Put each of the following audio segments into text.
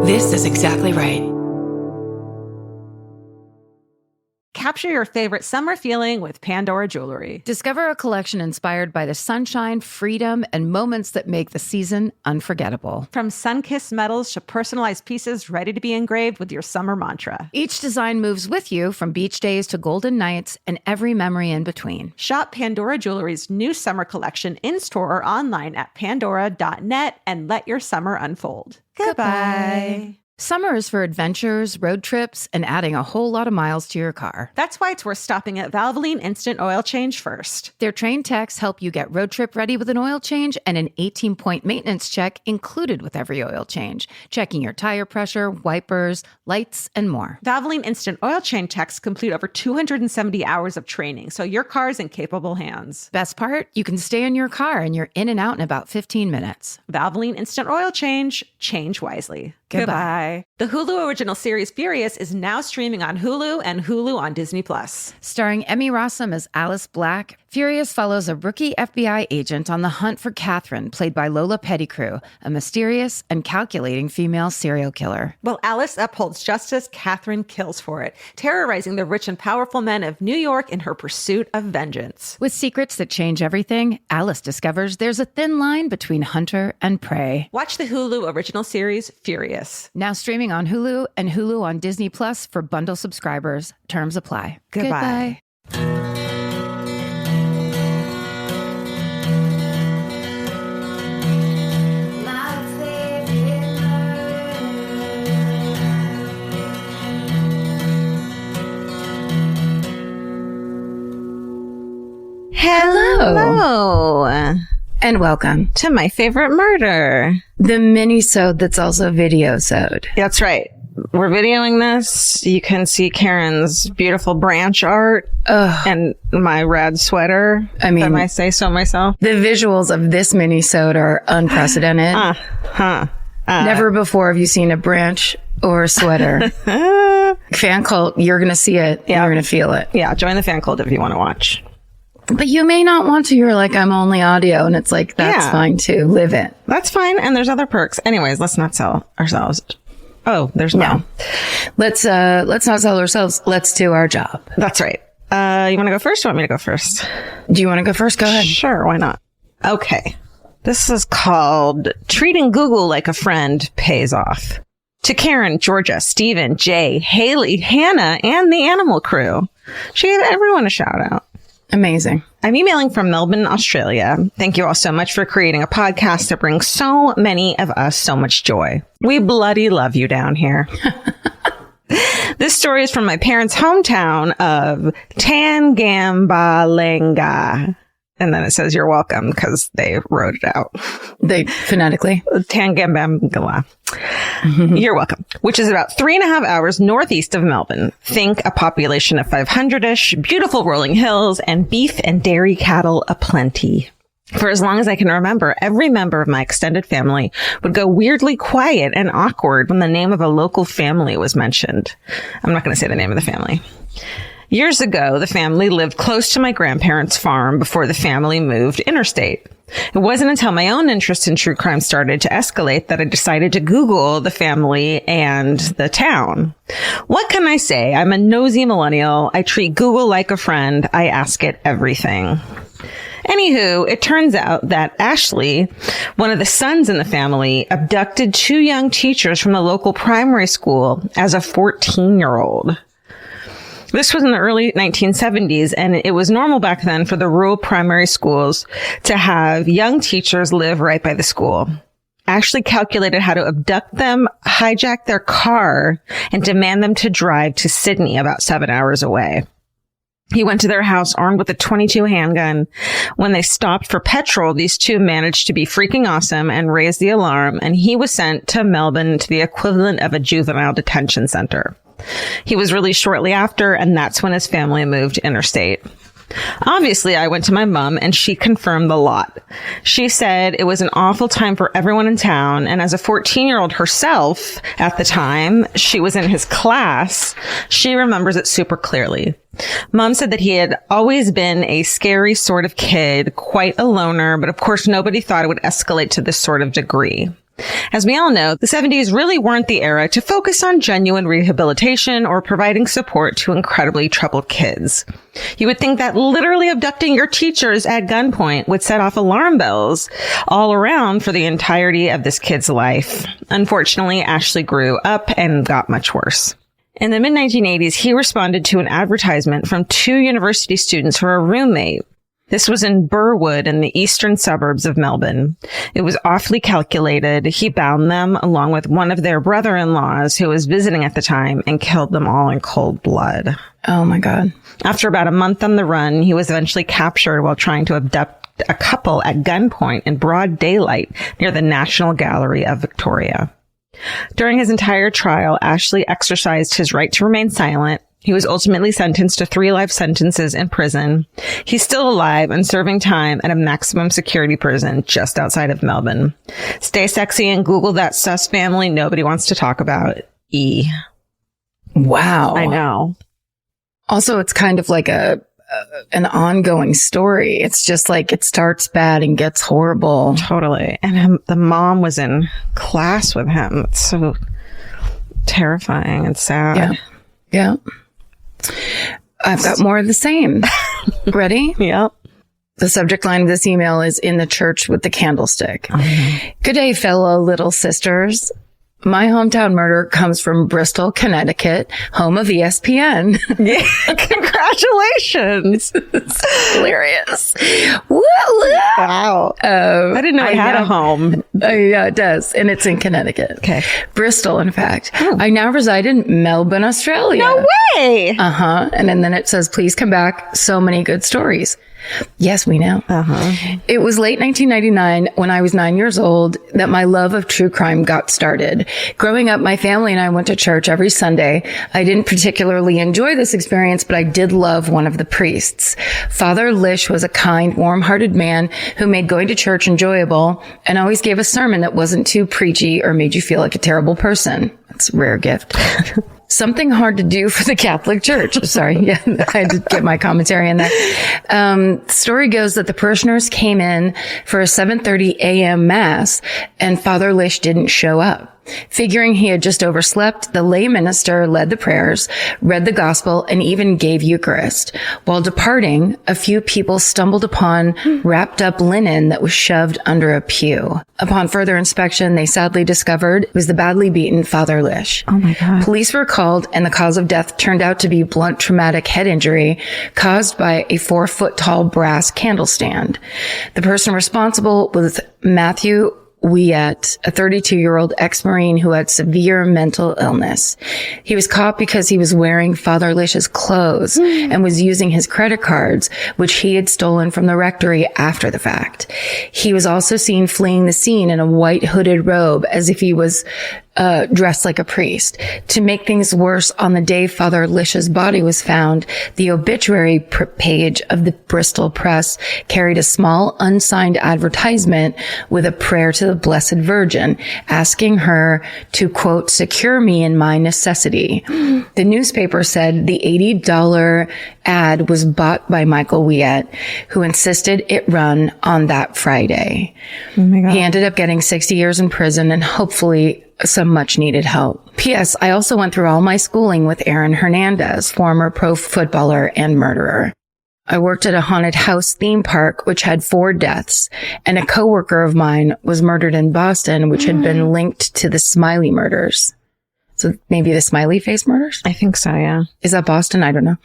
This is exactly right. Capture your favorite summer feeling with Pandora Jewelry. Discover a collection inspired by the sunshine, freedom, and moments that make the season unforgettable. From sun-kissed metals to personalized pieces ready to be engraved with your summer mantra. Each design moves with you from beach days to golden nights and every memory in between. Shop Pandora Jewelry's new summer collection in-store or online at pandora.net and let your summer unfold. Goodbye. Summer is for adventures, road trips, and adding a whole lot of miles to your car. That's why it's worth stopping at Valvoline Instant Oil Change first. Their trained techs help you get road trip ready with an oil change and an 18-point maintenance check included with every oil change, checking your tire pressure, wipers, lights, and more. Valvoline Instant Oil Change techs complete over 270 hours of training, so your car's in capable hands. Best part? You can stay in your car and you're in and out in about 15 minutes. Valvoline Instant Oil Change. Change wisely. Goodbye. The Hulu original series Furious is now streaming on Hulu and Hulu on Disney+. Starring Emmy Rossum as Alice Black, Furious follows a rookie FBI agent on the hunt for Catherine, played by Lola Pettigrew, a mysterious and calculating female serial killer. While Alice upholds justice, Catherine kills for it, terrorizing the rich and powerful men of New York in her pursuit of vengeance. With secrets that change everything, Alice discovers there's a thin line between hunter and prey. Watch the Hulu original series Furious. Now streaming on Hulu and Hulu on Disney Plus for bundle subscribers. Terms apply. Goodbye. Hello. And welcome To my favorite murder. the Minisode that's also Videosode. That's right. We're videoing this. You can see Karen's beautiful branch art and my rad sweater. I mean, if I say so myself. The visuals of this Minisode are unprecedented. Never before have you seen a branch or a sweater. Fan cult, you're going to see it. Yeah. You're going to feel it. Yeah, join the fan cult if you want to watch. But you may not want to. You're like, I'm only audio. And it's like, that's fine too. Live it. That's fine. And there's other perks. Anyways, let's not sell ourselves. Oh, there's no. Let's not sell ourselves. Let's do our job. That's right. You want to go first or want me to go first? Do you want to go first? Go ahead. Sure, why not? Okay. This is called Treating Google Like a Friend Pays Off. To Karen, Georgia, Stephen, Jay, Haley, Hannah, and the Animal Crew. She gave everyone a shout out. Amazing. I'm emailing from Melbourne, Australia. Thank you all so much for creating a podcast that brings so many of us so much joy. We bloody love you down here. This story is from my parents' hometown of Tangambalenga. And then it says, you're welcome, because they wrote it out. They phonetically. Tangambangala. You're welcome. Which is about 3.5 hours northeast of Melbourne. Think a population of 500-ish, beautiful rolling hills, and beef and dairy cattle aplenty. For as long as I can remember, every member of my extended family would go weirdly quiet and awkward when the name of a local family was mentioned. I'm not going to say the name of the family. Years ago, the family lived close to my grandparents' farm before the family moved interstate. It wasn't until my own interest in true crime started to escalate that I decided to Google the family and the town. What can I say? I'm a nosy millennial. I treat Google like a friend. I ask it everything. Anywho, it turns out that Ashley, one of the sons in the family, abducted 2 young teachers from the local primary school as a 14-year-old. This was in the early 1970s, and it was normal back then for the rural primary schools to have young teachers live right by the school. Ashley calculated how to abduct them, hijack their car, and demand them to drive to Sydney, about 7 hours away. He went to their house armed with a .22 handgun. When they stopped for petrol, these 2 managed to be freaking awesome and raise the alarm, and he was sent to Melbourne to the equivalent of a juvenile detention center. He was released shortly after, and that's when his family moved interstate. Obviously, I went to my mom, and she confirmed the lot. She said it was an awful time for everyone in town, and as a 14-year-old herself at the time, she was in his class, she remembers it super clearly. Mom said that he had always been a scary sort of kid, quite a loner, but of course nobody thought it would escalate to this sort of degree. As we all know, the 70s really weren't the era to focus on genuine rehabilitation or providing support to incredibly troubled kids. You would think that literally abducting your teachers at gunpoint would set off alarm bells all around for the entirety of this kid's life. Unfortunately, Ashley grew up and got much worse. In the mid-1980s, he responded to an advertisement from 2 university students for a roommate. This was in Burwood in the eastern suburbs of Melbourne. It was awfully calculated. He bound them along with one of their brother-in-laws who was visiting at the time and killed them all in cold blood. Oh my God. After about a month on the run, he was eventually captured while trying to abduct a couple at gunpoint in broad daylight near the National Gallery of Victoria. During his entire trial, Ashley exercised his right to remain silent. He was ultimately sentenced to 3 life sentences in prison. He's still alive and serving time at a maximum security prison just outside of Melbourne. Stay sexy and Google that sus family nobody wants to talk about. E. Wow. I know. Also, it's kind of like an ongoing story. It's just like it starts bad and gets horrible. Totally. And the mom was in class with him. It's so terrifying and sad. Yeah. I've got more of the same. Ready? Yep. The subject line of this email is "In the Church with the Candlestick." Mm-hmm. Good day, fellow little sisters. My hometown murder comes from Bristol, Connecticut, home of ESPN. Yeah, congratulations. It's hilarious. Woo! Wow. I didn't know it had a home. Yeah, it does. And it's in Connecticut. Okay. Bristol, in fact. Oh. I now reside in Melbourne, Australia. No way. Uh-huh. And then it says, please come back. So many good stories. Yes, we know. Uh-huh. It was late 1999 when I was 9 years old that my love of true crime got started. Growing up, my family and I went to church every Sunday. I didn't particularly enjoy this experience, but I did love one of the priests. Father Lish was a kind, warm-hearted man who made going to church enjoyable and always gave a sermon that wasn't too preachy or made you feel like a terrible person. That's a rare gift. Something hard to do for the Catholic Church. Sorry. Yeah, I had to get my commentary in there. The story goes that the parishioners came in for a 7:30 a.m. mass and Father Lish didn't show up. Figuring he had just overslept, the lay minister led the prayers, read the gospel, and even gave Eucharist. While departing, a few people stumbled upon wrapped up linen that was shoved under a pew. Upon further inspection, they sadly discovered it was the badly beaten Father Lish. Oh my God. Police were called, and the cause of death turned out to be blunt traumatic head injury caused by a 4-foot-tall brass candle stand. The person responsible was Matthew Wiet, a 32-year-old ex-Marine who had severe mental illness. He was caught because he was wearing Father Lish's clothes and was using his credit cards, which he had stolen from the rectory after the fact. He was also seen fleeing the scene in a white hooded robe as if he was dressed like a priest. To make things worse, on the day Father Lish's body was found, the obituary page of the Bristol Press carried a small unsigned advertisement with a prayer to the Blessed Virgin, asking her to, quote, secure me in my necessity. The newspaper said the $80 ad was bought by Michael Wiet, who insisted it run on that Friday. Oh my God. He ended up getting 60 years in prison and hopefully some much needed help. P.S. I also went through all my schooling with Aaron Hernandez, former pro footballer and murderer. I worked at a haunted house theme park, which had 4 deaths, and a coworker of mine was murdered in Boston, which had been linked to the Smiley murders. So maybe the smiley face murders? I think so, yeah. Is that Boston? I don't know.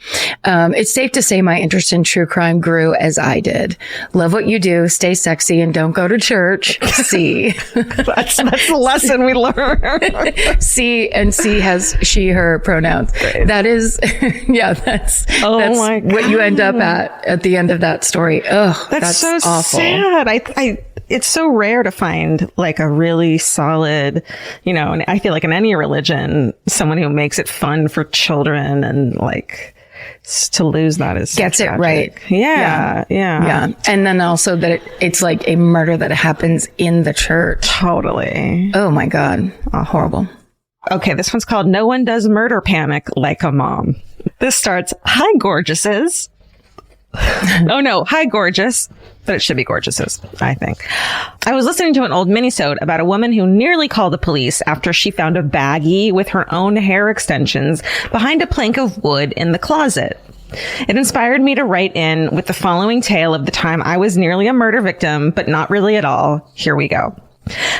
It's safe to say my interest in true crime grew as I did. Love what you do. Stay sexy and don't go to church. C. That's the lesson we learned. C, and C has she, her pronouns. Right. That is, yeah, that's my God. what you end up at the end of that story. Ugh, that's so awful. Sad. It's so rare to find like a really solid, and I feel like in any religion, someone who makes it fun for children, and like to lose that is gets so it right. Yeah. And then also that it's like a murder that happens in the church. Totally. Oh my God. Oh, horrible. Okay, this one's called No One Does Murder Panic Like a Mom. This starts, hi, gorgeouses. Oh no. Hi, gorgeous. But it should be gorgeouses, I think. I was listening to an old minisode about a woman who nearly called the police after she found a baggie with her own hair extensions behind a plank of wood in the closet. It inspired me to write in with the following tale of the time I was nearly a murder victim, but not really at all. Here we go.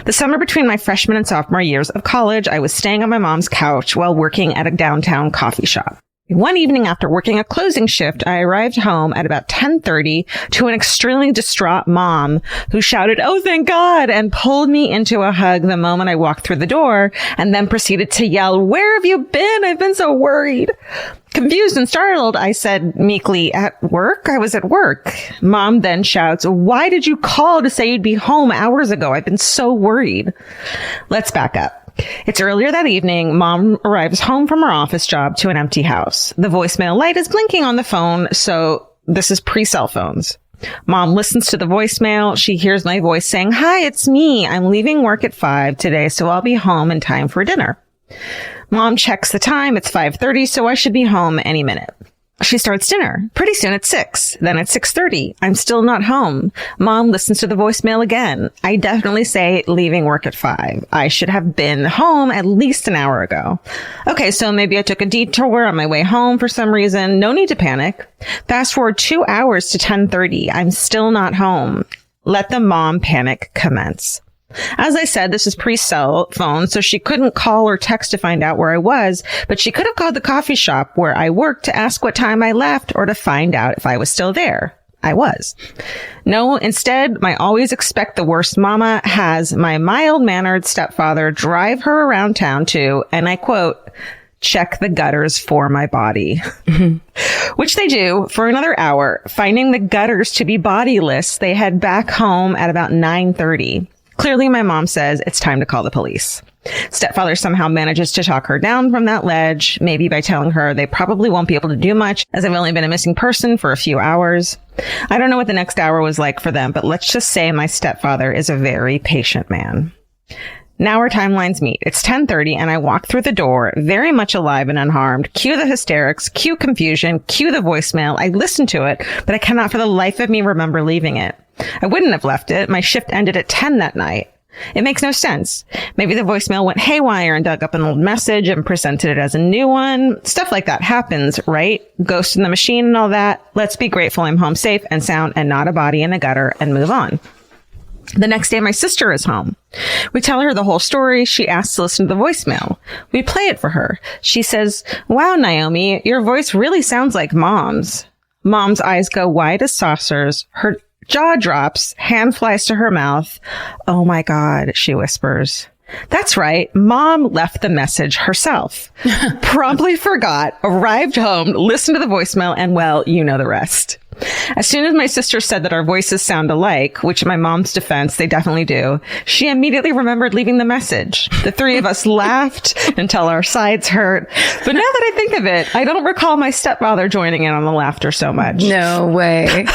The summer between my freshman and sophomore years of college, I was staying on my mom's couch while working at a downtown coffee shop. One evening after working a closing shift, I arrived home at about 10:30 to an extremely distraught mom who shouted, "Oh, thank God," and pulled me into a hug the moment I walked through the door, and then proceeded to yell, "Where have you been? I've been so worried." Confused and startled, I said meekly, "At work? I was at work." Mom then shouts, "Why did you call to say you'd be home hours ago? I've been so worried." Let's back up. It's earlier that evening. Mom arrives home from her office job to an empty house. The voicemail light is blinking on the phone, so this is pre-cell phones. Mom listens to the voicemail. She hears my voice saying, "Hi, it's me. I'm leaving work at 5 today, so I'll be home in time for dinner." Mom checks the time. It's 5:30, so I should be home any minute. She starts dinner. Pretty soon it's 6. Then it's 6:30. I'm still not home. Mom listens to the voicemail again. I definitely say leaving work at 5. I should have been home at least an hour ago. Okay, so maybe I took a detour on my way home for some reason. No need to panic. Fast forward 2 hours to 10:30. I'm still not home. Let the mom panic commence. As I said, this is pre-cell phone, so she couldn't call or text to find out where I was, but she could have called the coffee shop where I worked to ask what time I left or to find out if I was still there. I was. No, instead, my always expect the worst mama has my mild-mannered stepfather drive her around town to, and I quote, "check the gutters for my body." Which they do for another hour. Finding the gutters to be bodiless, they head back home at about 9:30. Clearly, my mom says it's time to call the police. Stepfather somehow manages to talk her down from that ledge, maybe by telling her they probably won't be able to do much as I've only been a missing person for a few hours. I don't know what the next hour was like for them, but let's just say my stepfather is a very patient man. Now our timelines meet. It's 10:30 and I walk through the door, very much alive and unharmed. Cue the hysterics, cue confusion, cue the voicemail. I listen to it, but I cannot for the life of me remember leaving it. I wouldn't have left it. My shift ended at 10 that night. It makes no sense. Maybe the voicemail went haywire and dug up an old message and presented it as a new one. Stuff like that happens, right? Ghost in the machine and all that. Let's be grateful I'm home safe and sound and not a body in the gutter and move on. The next day, my sister is home. We tell her the whole story. She asks to listen to the voicemail. We play it for her. She says, "Wow, Naomi, your voice really sounds like Mom's." Mom's eyes go wide as saucers. Her jaw drops, hand flies to her mouth. "Oh my God," she whispers. That's right. Mom left the message herself. Promptly forgot, arrived home, listened to the voicemail, and well, you know the rest. As soon as my sister said that our voices sound alike, which in my mom's defense, they definitely do, she immediately remembered leaving the message. The three of us laughed until our sides hurt. But now that I think of it, I don't recall my stepfather joining in on the laughter so much. No way.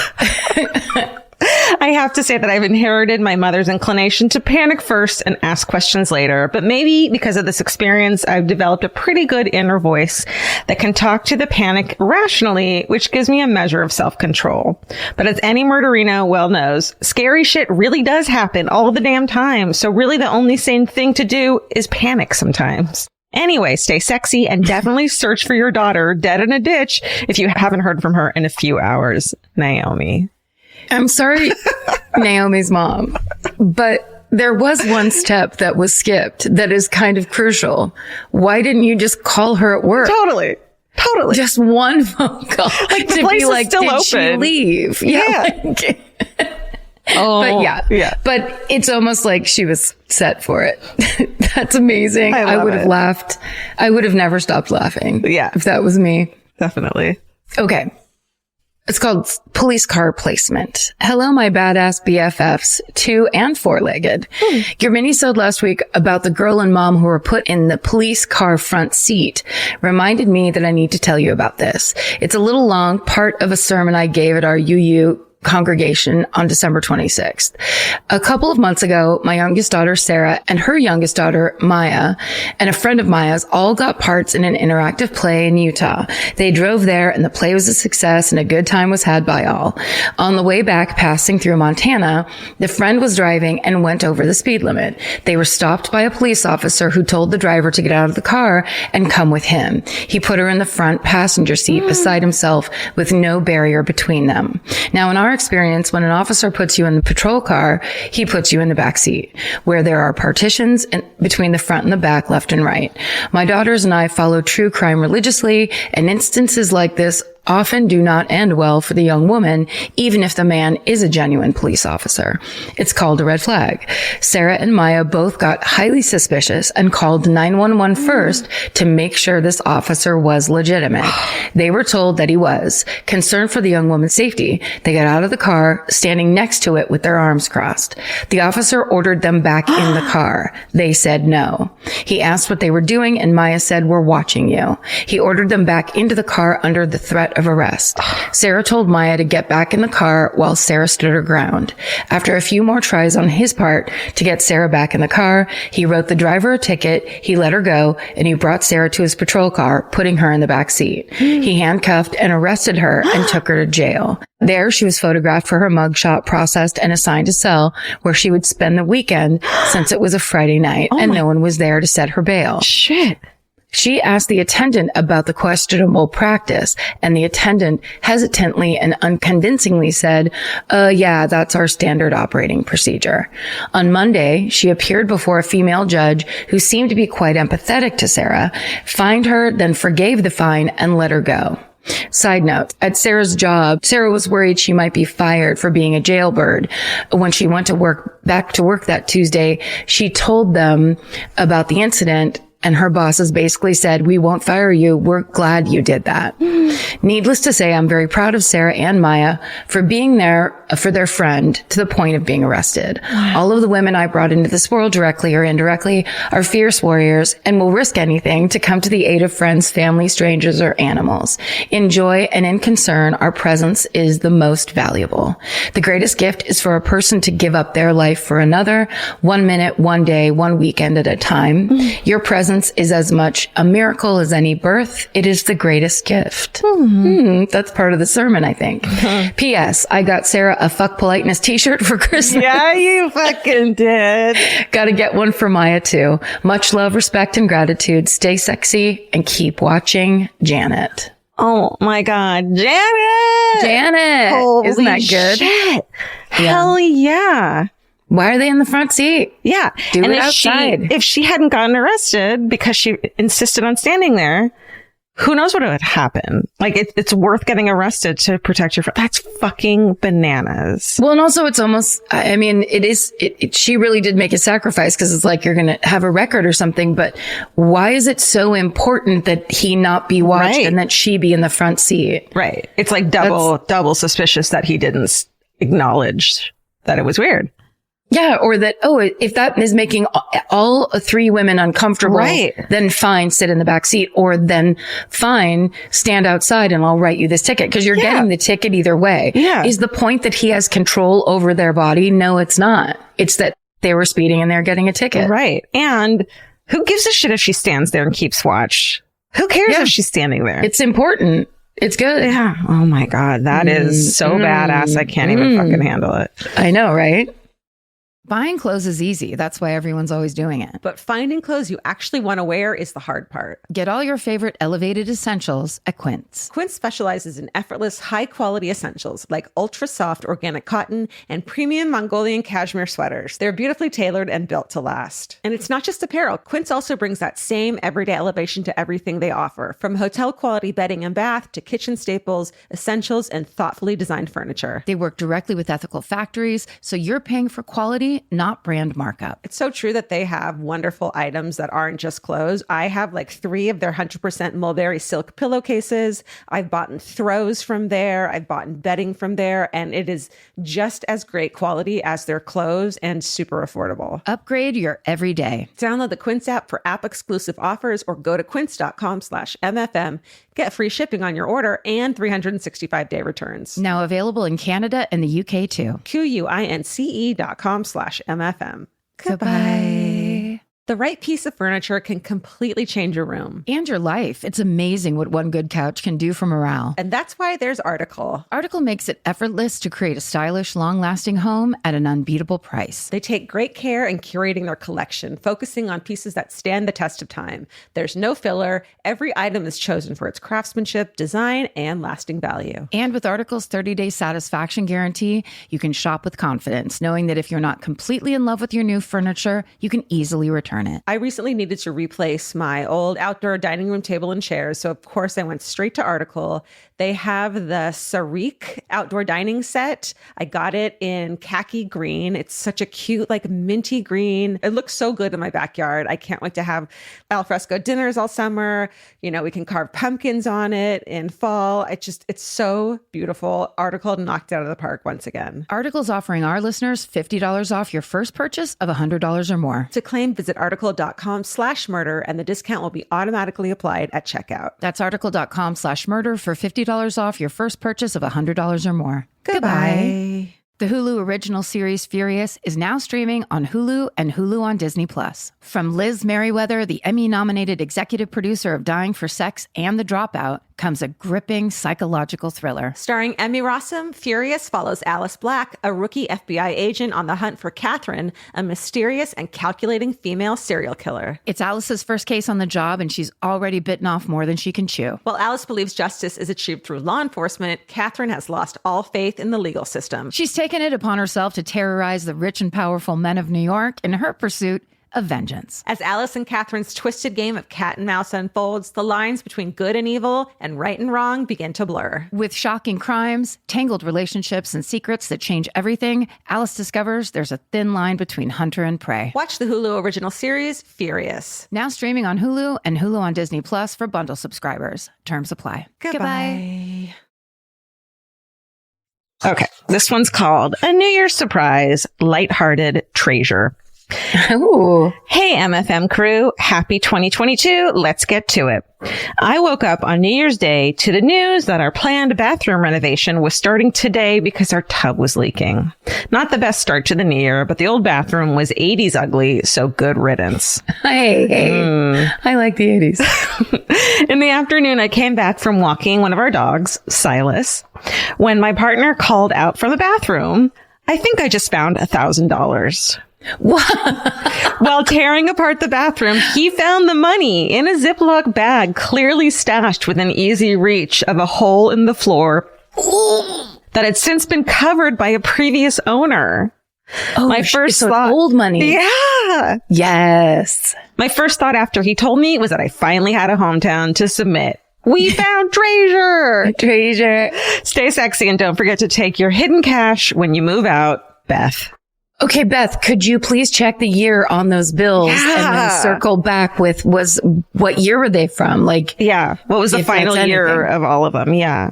I have to say that I've inherited my mother's inclination to panic first and ask questions later. But maybe because of this experience, I've developed a pretty good inner voice that can talk to the panic rationally, which gives me a measure of self-control. But as any murderino well knows, scary shit really does happen all the damn time. So really the only sane thing to do is panic sometimes. Anyway, stay sexy and definitely search for your daughter dead in a ditch if you haven't heard from her in a few hours. Naomi. I'm sorry, Naomi's mom, but there was one step that was skipped that is kind of crucial. Why didn't you just call her at work? Totally. Just one phone call. Like, the to place be is like, still did open. she leave? Yeah. But yeah. But it's almost like she was set for it. That's amazing. I would have laughed. I would have never stopped laughing. Yeah. If that was me. Definitely. Okay. It's called police car placement. Hello, my badass BFFs, 2 and 4-legged. Your minisode last week about the girl and mom who were put in the police car front seat reminded me that I need to tell you about this. It's a little long, part of a sermon I gave at our UU congregation on December 26th. A couple of months ago, my youngest daughter, Sarah, and her youngest daughter, Maya, and a friend of Maya's all got parts in an interactive play in Utah. They drove there and the play was a success and a good time was had by all. On the way back, passing through Montana, the friend was driving and went over the speed limit. They were stopped by a police officer who told the driver to get out of the car and come with him. He put her in the front passenger seat beside himself with no barrier between them. Now, in our experience, when an officer puts you in the patrol car, he puts you in the back seat, where there are partitions between the front and the back, left and right. My daughters and I follow true crime religiously, and instances like this often do not end well for the young woman, even if the man is a genuine police officer. It's called a red flag. Sarah and Maya both got highly suspicious and called 911 first to make sure this officer was legitimate. They were told that he was. Concerned for the young woman's safety, they got out of the car, standing next to it with their arms crossed. The officer ordered them back in the car. They said no. He asked what they were doing, and Maya said, "We're watching you." He ordered them back into the car under the threat of arrest. Sarah told Maya to get back in the car while Sarah stood her ground. After a few more tries on his part to get Sarah back in the car, he wrote the driver a ticket, he let her go, and he brought Sarah to his patrol car, putting her in the back seat. He handcuffed and arrested her and took her to jail. There, she was photographed for her mugshot, processed, and assigned a cell where she would spend the weekend since it was a Friday night and no one was there to set her bail. Shit. She asked the attendant about the questionable practice, and the attendant hesitantly and unconvincingly said, yeah, that's our standard operating procedure. On Monday, she appeared before a female judge who seemed to be quite empathetic to Sarah, fined her, then forgave the fine and let her go. Side note, at Sarah's job, Sarah was worried she might be fired for being a jailbird. When she went back to work that Tuesday, she told them about the incident, and her bosses basically said, "We won't fire you. We're glad you did that." Needless to say, I'm very proud of Sarah and Maya for being there for their friend to the point of being arrested. All of the women I brought into this world, directly or indirectly, are fierce warriors and will risk anything to come to the aid of friends, family, strangers, or animals. In joy and in concern, our presence is the most valuable. The greatest gift is for a person to give up their life for another, 1 minute, 1 day, 1 weekend at a time. Your presence is as much a miracle as any birth. It is the greatest gift. That's part of the sermon, I think. P.S. I got Sarah a fuck politeness t-shirt for Christmas. Yeah, you fucking did. Gotta get one for Maya too. Much love, respect, and gratitude. Stay sexy and keep watching Janet. Oh my God. Janet! Janet! Holy Isn't that good? Shit. Hell yeah. Why are they in the front seat? Yeah. Do and it outside. If she hadn't gotten arrested because she insisted on standing there, who knows what would happen? Like, it's worth getting arrested to protect your friend. That's fucking bananas. Well, and also it's almost, I mean, she really did make a sacrifice because it's like you're going to have a record or something. But why is it so important that he not be watched and that she be in the front seat? Right. It's like double suspicious that he didn't acknowledge that it was weird. Yeah, or that, if that is making all 3 women uncomfortable, then fine, sit in the back seat, or then fine, stand outside and I'll write you this ticket. Because you're getting the ticket either way. Yeah. Is the point that he has control over their body? No, it's not. It's that they were speeding and they're getting a ticket. Right. And who gives a shit if she stands there and keeps watch? Who cares if she's standing there? It's important. It's good. Yeah. Oh my God. That is so badass. I can't even fucking handle it. I know, right? Buying clothes is easy. That's why everyone's always doing it. But finding clothes you actually want to wear is the hard part. Get all your favorite elevated essentials at Quince. Quince specializes in effortless, high-quality essentials like ultra-soft organic cotton and premium Mongolian cashmere sweaters. They're beautifully tailored and built to last. And it's not just apparel. Quince also brings that same everyday elevation to everything they offer, from hotel-quality bedding and bath to kitchen staples, essentials, and thoughtfully designed furniture. They work directly with ethical factories, so you're paying for quality quality, not brand markup. It's so true that they have wonderful items that aren't just clothes. I have like 3 of their 100% mulberry silk pillowcases. I've bought throws from there. I've bought bedding from there. And it is just as great quality as their clothes and super affordable. Upgrade your everyday. Download the Quince app for app-exclusive offers or go to quince.com/MFM. Get free shipping on your order and 365-day returns. Now available in Canada and the UK too. QUINCE.com/MFM. Goodbye. The right piece of furniture can completely change your room. And your life. It's amazing what one good couch can do for morale. And that's why there's Article. Article makes it effortless to create a stylish, long-lasting home at an unbeatable price. They take great care in curating their collection, focusing on pieces that stand the test of time. There's no filler. Every item is chosen for its craftsmanship, design, and lasting value. And with Article's 30-day satisfaction guarantee, you can shop with confidence, knowing that if you're not completely in love with your new furniture, you can easily return it. I recently needed to replace my old outdoor dining room table and chairs, so of course I went straight to Article. They have the Sarik outdoor dining set. I got it in khaki green. It's such a cute, like minty green. It looks so good in my backyard. I can't wait to have alfresco dinners all summer. You know, we can carve pumpkins on it in fall. It's so beautiful. Article knocked it out of the park once again. Article's offering our listeners $50 off your first purchase of $100 or more. To claim, visit article.com/murder, and the discount will be automatically applied at checkout. That's article.com/murder for $50 off your first purchase of $100 or more. Goodbye. The Hulu original series Furious is now streaming on Hulu and Hulu on Disney+. From Liz Merriweather, the Emmy-nominated executive producer of Dying for Sex and The Dropout, comes a gripping psychological thriller. Starring Emmy Rossum, Furious follows Alice Black, a rookie FBI agent on the hunt for Catherine, a mysterious and calculating female serial killer. It's Alice's first case on the job, and she's already bitten off more than she can chew. While Alice believes justice is achieved through law enforcement, Catherine has lost all faith in the legal system. She's taken it upon herself to terrorize the rich and powerful men of New York in her pursuit of vengeance. As Alice and Catherine's twisted game of cat and mouse unfolds, the lines between good and evil and right and wrong begin to blur. With shocking crimes, tangled relationships, and secrets that change everything, Alice discovers there's a thin line between hunter and prey. Watch the Hulu original series, Furious. Now streaming on Hulu and Hulu on Disney Plus for bundle subscribers. Terms apply. Goodbye. Okay, this one's called A New Year's Surprise, Lighthearted Treasure. Ooh. Hey, MFM crew. Happy 2022. Let's get to it. I woke up on New Year's Day to the news that our planned bathroom renovation was starting today because our tub was leaking. Not the best start to the new year, but the old bathroom was 80s ugly, so good riddance. Hey. I like the 80s. In the afternoon, I came back from walking one of our dogs, Silas, when my partner called out from the bathroom. I think I just found $1,000. While tearing apart the bathroom, he found the money in a Ziploc bag, clearly stashed within easy reach of a hole in the floor that had since been covered by a previous owner. Oh, my first thought, old money. Yeah. Yes. My first thought after he told me was that I finally had a hometown to submit. We found treasure. Treasure. Stay sexy and don't forget to take your hidden cash when you move out, Beth. Okay, Beth, could you please check the year on those bills and then circle back with what year were they from? Like, yeah, what was the final year of all of them? Yeah.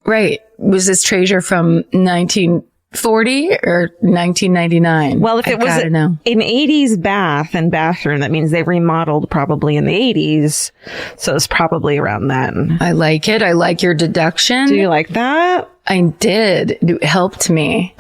Right. Was this treasure from 1940 or 1999? Well, if it was an 80s bath and bathroom, that means they remodeled probably in the 80s. So it's probably around then. I like it. I like your deduction. Do you like that? I did. It helped me.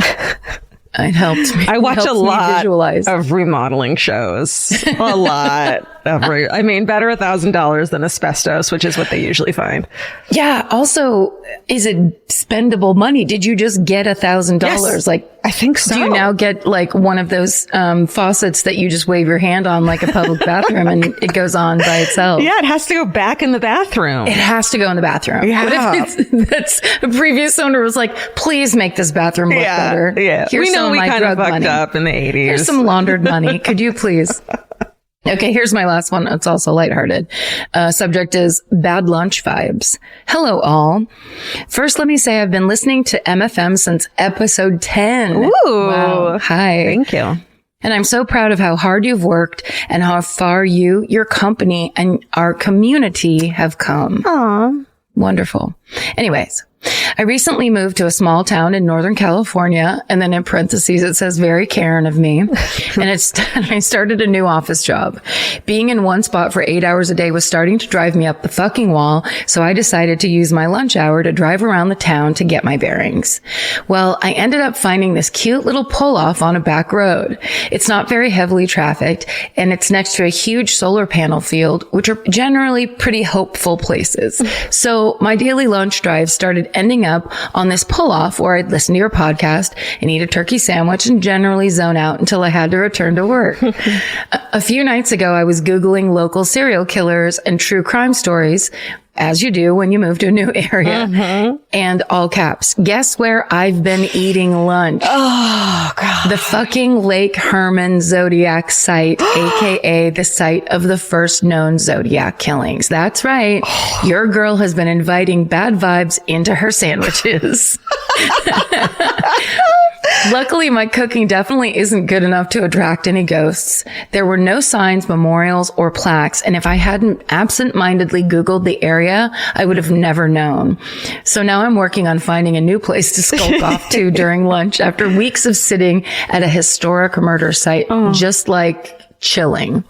It helped me. I watch a lot of remodeling shows. A lot. Better $1,000 than asbestos, which is what they usually find. Yeah. Also, is it spendable money? Did you just get $1,000? Yes, like, I think so. Do you now get like one of those faucets that you just wave your hand on like a public bathroom and it goes on by itself? Yeah, it has to go back in the bathroom. It has to go in the bathroom. Yeah. What if that's the previous owner was like, please make this bathroom look better. Yeah. Here's we know we kind of fucked up in the 80s. Here's some laundered money. Could you please? Okay, here's my last one. It's also lighthearted. Subject is bad lunch vibes. Hello, all. First, let me say I've been listening to MFM since episode 10. Ooh. Wow. Hi. Thank you. And I'm so proud of how hard you've worked and how far you, your company, and our community have come. Aw. Wonderful. Anyways, I recently moved to a small town in Northern California, and then in parentheses, it says very Karen of me. And I started a new office job. Being in one spot for 8 hours a day was starting to drive me up the fucking wall. So I decided to use my lunch hour to drive around the town to get my bearings. Well, I ended up finding this cute little pull-off on a back road. It's not very heavily trafficked, and it's next to a huge solar panel field, which are generally pretty hopeful places. So my daily lunch drive started ending up on this pull-off where I'd listen to your podcast and eat a turkey sandwich and generally zone out until I had to return to work. A few nights ago, I was Googling local serial killers and true crime stories, as you do when you move to a new area, and all caps. Guess where I've been eating lunch? Oh, God. The fucking Lake Herman Zodiac site, aka the site of the first known Zodiac killings. That's right. Your girl has been inviting bad vibes into her sandwiches. Luckily, my cooking definitely isn't good enough to attract any ghosts. There were no signs, memorials, or plaques, and if I hadn't absent-mindedly Googled the area, I would have never known. So now I'm working on finding a new place to skulk off to during lunch after weeks of sitting at a historic murder site, just like chilling.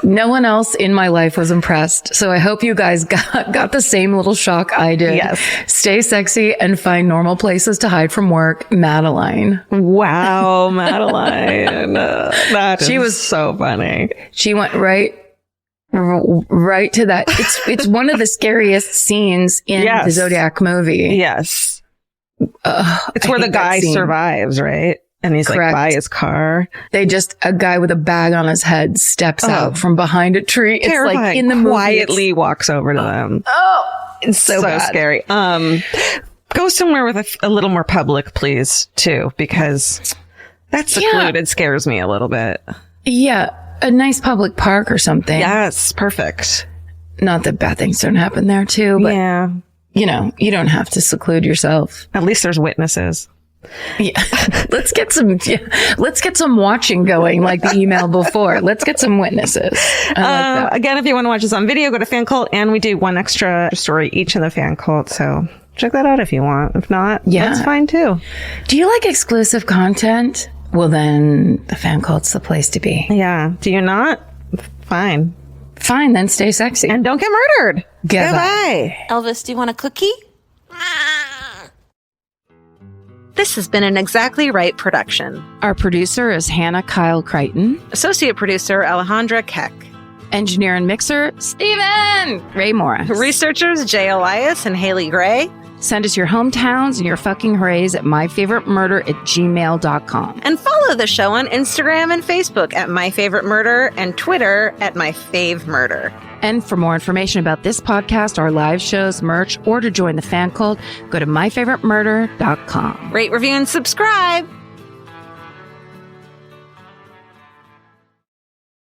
No one else in my life was impressed, so I hope you guys got the same little shock I did. Yes. Stay sexy and find normal places to hide from work, Madeline. Wow, Madeline. She was so funny. She went right to that. It's one of the scariest scenes in the Zodiac movie. Yes. It's where the guy survives, right? And he's Correct. like by his car. A guy with a bag on his head steps out from behind a tree. It's terrifying. like in the movie. Quietly walks over to them. Oh, it's so bad. Scary. Go somewhere with a little more public, please, too, because that secluded scares me a little bit. Yeah. A nice public park or something. Yes. Perfect. Not that bad things don't happen there too, but you know, you don't have to seclude yourself. At least there's witnesses. Yeah. Let's get some watching going like the email before. Let's get some witnesses. I like that. Again, if you want to watch us on video, go to Fan Cult, and we do one extra story each in the Fan Cult. So check that out if you want. If not, that's fine too. Do you like exclusive content? Well, then the Fan Cult's the place to be. Yeah. Do you not? Fine. Fine, then stay sexy. And don't get murdered. Goodbye. Elvis, do you want a cookie? This has been an Exactly Right production. Our producer is Hannah Kyle Crichton. Associate producer, Alejandra Keck. Engineer and mixer, Steven Ray Morris. Researchers, Jay Elias and Haley Gray. Send us your hometowns and your fucking hoorays at myfavoritemurder@gmail.com. And follow the show on Instagram and Facebook at My Favorite Murder and Twitter at My Fave Murder. And for more information about this podcast, our live shows, merch, or to join the fan cult, go to myfavoritemurder.com. Rate, review, and subscribe.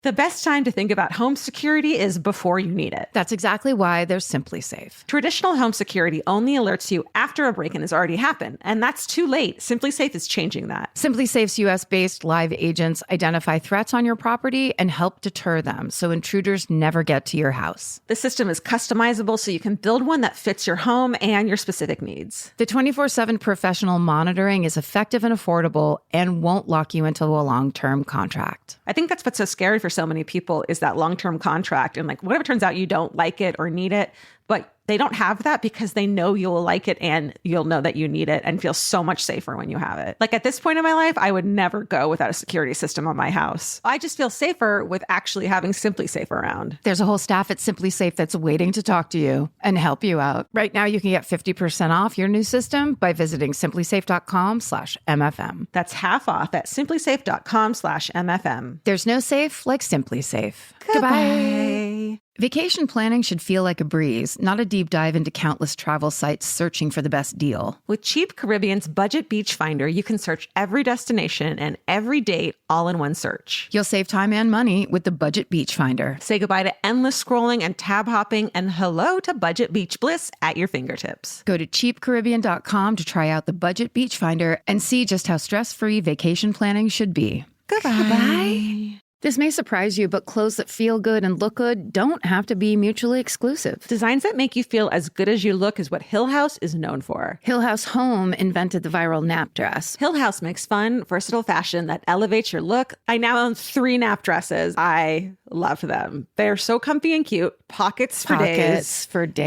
The best time to think about home security is before you need it. That's exactly why they're Simply Safe. Traditional home security only alerts you after a break-in has already happened, and that's too late. Simply Safe is changing that. Simply Safe's US-based live agents identify threats on your property and help deter them so intruders never get to your house. The system is customizable so you can build one that fits your home and your specific needs. The 24/7 professional monitoring is effective and affordable and won't lock you into a long-term contract. I think that's what's so scary for so many people is that long-term contract. And like, what if it turns out you don't like it or need it, but they don't have that because they know you'll like it and you'll know that you need it and feel so much safer when you have it. Like at this point in my life, I would never go without a security system on my house. I just feel safer with actually having Simply Safe around. There's a whole staff at Simply Safe that's waiting to talk to you and help you out. Right now, you can get 50% off your new system by visiting simplysafe.com/MFM. That's half off at simplysafe.com/MFM. There's no safe like Simply Safe. Goodbye. Vacation planning should feel like a breeze, not a deep dive into countless travel sites searching for the best deal. With Cheap Caribbean's Budget Beach Finder, you can search every destination and every date all in one search. You'll save time and money with the Budget Beach Finder. Say goodbye to endless scrolling and tab hopping and hello to Budget Beach Bliss at your fingertips. Go to cheapcaribbean.com to try out the Budget Beach Finder and see just how stress-free vacation planning should be. Goodbye. This may surprise you, but clothes that feel good and look good don't have to be mutually exclusive. Designs that make you feel as good as you look is what Hill House is known for. Hill House Home invented the viral nap dress. Hill House makes fun, versatile fashion that elevates your look. I now own 3 nap dresses. I love them. They're so comfy and cute. Pockets for days.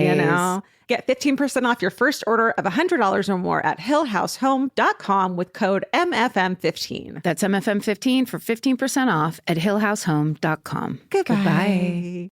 You know, get 15% off your first order of $100 or more at hillhousehome.com with code MFM15. That's MFM15 for 15% off at hillhousehome.com. Goodbye.